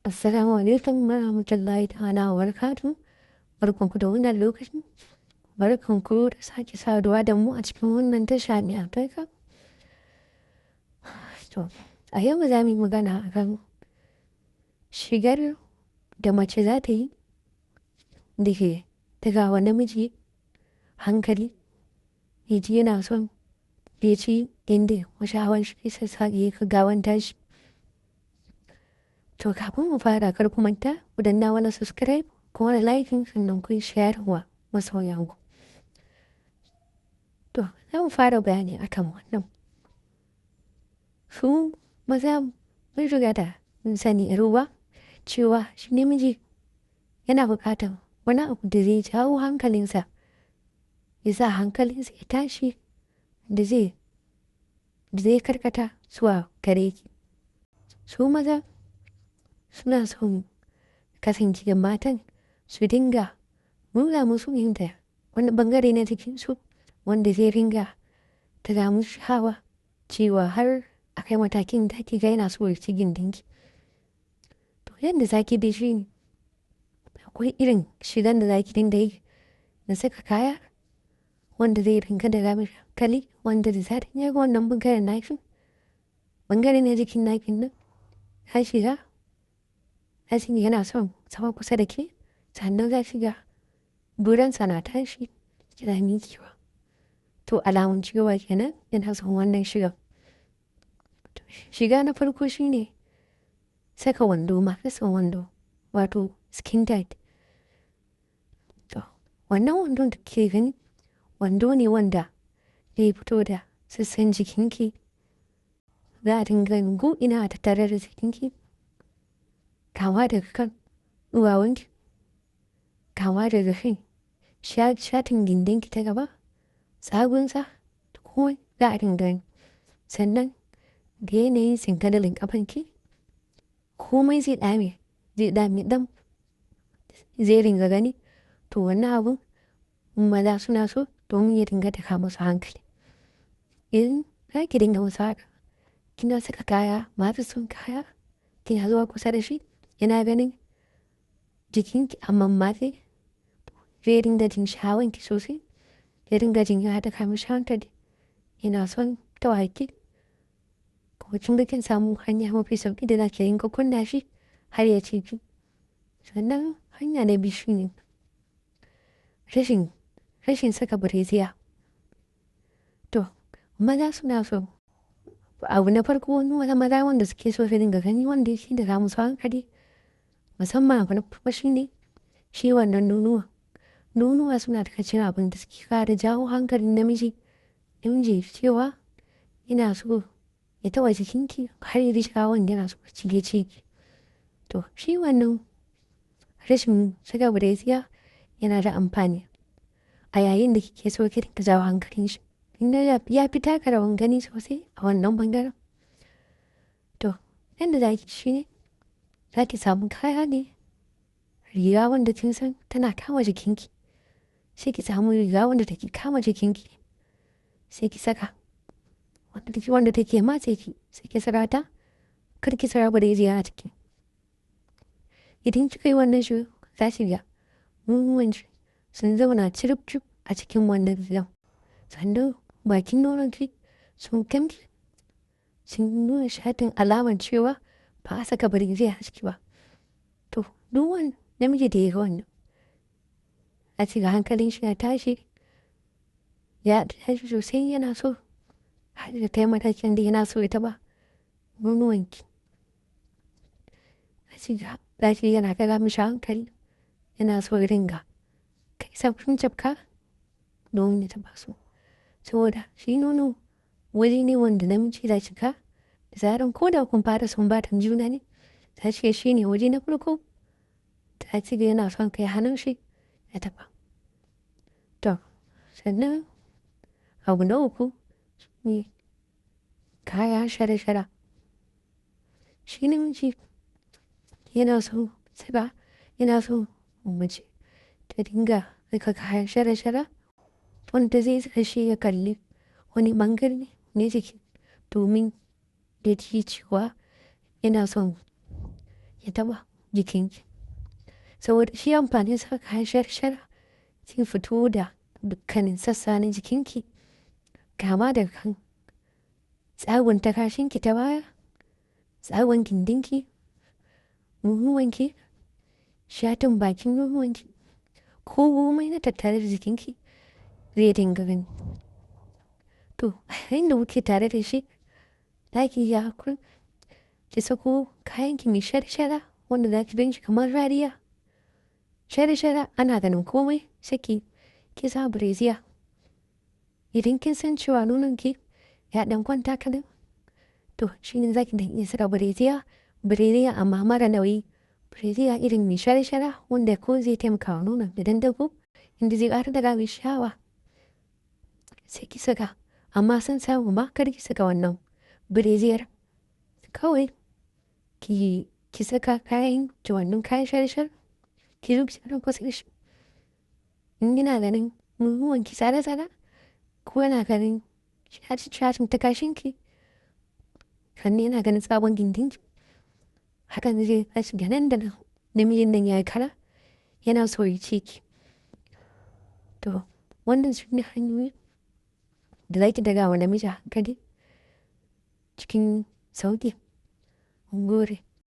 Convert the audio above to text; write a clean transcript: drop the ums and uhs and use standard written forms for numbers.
Assalamu alaikum warahmatullahi ta'ala wa barakatuh. Barkanku da wannan lokacin. Barkanku da sake saduwa da mu a cikin wannan tasha mai albarka. To, a yau za mu yi magana akan shigar da mace za ta yi da ke daga wa namiji hankali. Yaji yana son ya ci inda mashawan shi sassa ya gawan tashi. To, kafin mu fara kar ku manta, ku danna wani subscribe ko wani liking sannan ku share wa masoyanku. To, za mu fara bayani akan wannan. Su maza mun riga da mun sani ruwa cewa shi namiji yana buƙatar wani abu da zai jawo hankalinsa, ya sa hankalinsa ya tashi da zai karkata zuwa gare ki. Su maza suna son kasance da matan su dinga nuna musu inda wani bangare na jikinsu wanda zai ringa ta musu sha'awa cewa har akai matakin da ki ga yana so ya ci gindinki. To yadda zaki da shi ne akwai irin shigan da zaki dinga yi na saka kaya wanda zai ringa da mishi hankali wanda da zatin ya ga wannan bangaren naki bangare na jikin nakin nan ya shiga yasin yana son sama kusa da ke sannan za shiga buransa na tashi kina miƙewa. To alamun cewa kenan yana son wannan shigan. Shiga na farko shine saka wando masu wando wato skin tight. To wannan wandon da ke gani wando ne wanda zai fito da sassan jikinki, za a dinga gu ina ta tare da jikinki, kama daga kan duwawunki, kama daga kai shatin gindinki ta gaba, tsagunsa da komai za a dinga sannan da yanayin sinkadalin kafanki komai zai dame dam zai ringa gani. To wannan abun maza suna so domin ya dinga taka musu hankali. Idan za ki dinga musu haka kina saka kaya masu son kaya kina zuwa kusa da shi yana ganin jikinki amma matse zai dinga jin sha'awanki sosai, ya dinga jin ya taka mishi hankali yana son tawaki. Kin ga kin samu hanya mafi sauki da zaki yin kunna shi har ya ce ki. Sannan hanya na biyu shine rashin saka bireziya. To maza suna so abu na farko wani maza wanda suke so su dinga gani wanda shi da musu hankali musamman abu na farko shine shi wannan nonuwa suna daga cikin abin da suke kara jawo hankalin namiji cewa yana so ya taɓa jikinki har ya ji sha'awan yana so cike ciki. To shi wannan rashin saka bireziya yana da amfani a yayin da kike so ki dinga jawo hankalin shi. Inda ya fi taka rawan gani sosai a wannan bangaren. To yadda za ki shi ne za ki samu kaya ne riga wanda kin san tana kama jikinki, sai ki samu riga wanda take kama jikinki sai ki saka wanda take matse ki sai ki saka ta kar ki saka bireziya a ciki. Idan kika yi wannan shi za ki ga muhimmanci sun zauna cirip a cikin wannan rigan. Sannan bakin nononki sun kamki sun nuna shatin alamar cewa ba a saka bireziya a ciki ba. To duk wani namiji da ya ga wannan a cikin hankalin shi ya tashi sosai yana so har da ta yi matakin da yana so ya taɓa nonuwanki. A cikin yana kaga mishi hankali yana so ya ringa kai sabbin jabka domin ya taɓa su. Saboda shi nono waje ne wanda namiji da shiga da zaran ko da kun fara sumbatan juna ne ta ce shi ne waje na farko ta ce yana son kai hannun shi ya taɓa. To sannan abu na uku ne kaya shara-shara. Shi namiji yana so saka yana so mace ta dinga saka kayan shara-shara wanda zai saka shi ya kalli wani bangare ne jiki domin ya ji cewa yana son ya taɓa jikinki. Saboda shi amfanin sa kayan shara sai fito da dukkanin sassa na jikinki, kama da kan tsagun takashinki ta baya, tsagun gindinki, nunuwanki, shatin bakin nunuwanki, komai na tattare da jikinki zai dinga gani. To, yayin da kuke tare da shi, ɗaki ya hakuri, ki sako kayanki mai shara wanda za ki ganshi kamar rariya. Shara ana ganin komai saki ki sa bireziya. Idan kin san cewa nononki ya ɗan kwanta kaɗan, to shi ne za ki dan iya saka bireziya amma mara nauyi. Bireziya irin mai shara wanda ko zai taimaka wa nonon da dandago inda zai ƙara daga mai sha'awa. Sai ki saka, amma san samu ma kar ki saka wannan bireziyar. Kawai ki saka kayan ki wannan kayan shara ki zo ki saka kusa da shi. In yana ganin nunuwanki tsada ko yana ganin shatin takashinki, kan yana ganin tsabon gindinki, hakan zai tashi ganin da namijin nan ya yi kara yana so ya ce ki. To, wannan su ne hanyoyi da za ki daga wa namiji hankali cikin sauƙi. Mun gode.